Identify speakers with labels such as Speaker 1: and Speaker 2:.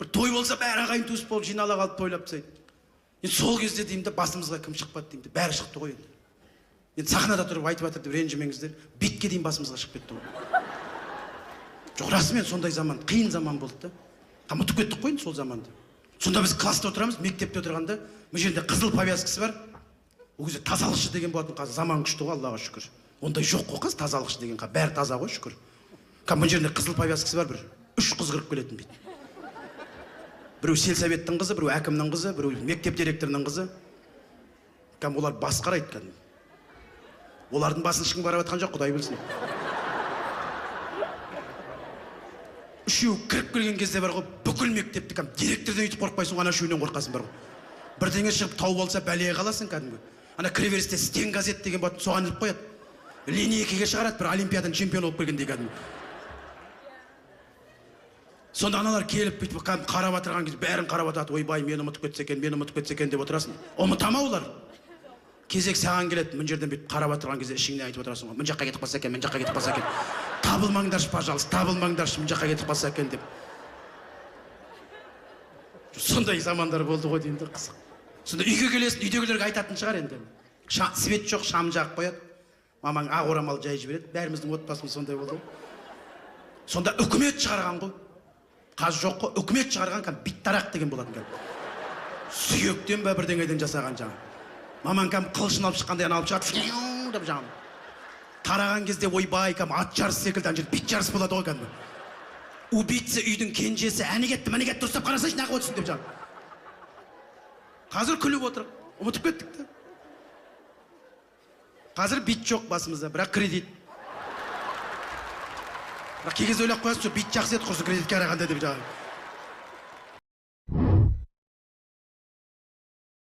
Speaker 1: бір той болса бәрі ағайын туыс болып жинала қалып тойлап тастайды. Енді сол кезде деймін де басымызға кім шықпады деймін де, бәрі шықты ғой енді. Енді сахнада тұрып айтып жатыр деп ренжімеңіздер, битке дейін басымызға шығып кетті ғой. Жоқ, расымен сондай заман, қиын заман болды да. Ұмытып кеттік қой сол заманды. Сонда біз класста отырамыз, мектепте отырғанда, бұл жерде қызыл повязкасы бар. Ол кезде тазалықшы деген болатын, қазір заман күшті ғой, Аллаға шүкір. Ондай жоқ қой қыз, тазалықшы деген, бәрі таза ғой, шүкір. Бұл жерде қызыл повязкасы бар, бір 3 қыз кіріп келетін бит. Біреу сельсоветтің қызы, біреу әкімнің қызы, біреу мектеп директорының қызы. Олар бас қарайды кәдімгі. Олардың басын ешкім қарап жатқан жоқ, Құдай білсін. Үшеу кіріп келген кезде бар ғой, бүкіл мектепті директордан өйтіп қорықпайсың, ана үшеуінен қорқасың бар ғой. Бірдеңе шығып тау болса бәлеге қаласың кәдімгі. Ана кіреберісте стен газет деген болатын, соған іліп қояды. Линейкеге шығарады, бір олимпиаданың чемпионы болып келгендей кәдімгі. Сонда аналар келіп бүйтіп қарап отырған кезде бәрін қарап отырады. Ойбай, мені ұмытып кетсе екен деп отырасың. Ұмытама олар. Кезек саған келеді, мына жерден бүйтіп қарап отырған кезде ішіңнен айтып отырасың. Мына жаққа кетіп қалса екен, мына жаққа кетіп қалса екен. Табылмаңдаршы, пожалуйста, табылмаңдаршы, мына жаққа кетіп қалса екен деп. Сондай замандар болды ғой деймін, қызық. Сонда үйге келесің, үйдегілерге айтатын шығар енді. Свет жоқ, шам жағып қояды. Мамаң ақ орамал жай жібереді. Бәріміздің отбасымыз сондай болды ғой. Сонда үкімет шығарған ғой. Қаз жоқ қой, үкімет шығарған бит тарақ деген болатын. Сүйектен бе бірдеңеден жасаған жаңа. Маман қылышын алып шыққандай алып шығады, деп жаңа. Тараған кезде ойбай, ат жарысы секілді, бит жарысы болады ғой кәдімгі. Убийца үйдің кенжесі, әне кетті, дұрыстап қарасайшы, нақ өтсін деп жаңа. Қазір күліп отырып, ұмытып кеттік те. Қазір бит жоқ басымызда, бірақ кредит. Бірақ кей кезде ойлап қоясыз, бит жақсы еді, құрсын кредитке қарағанда деп жаңа.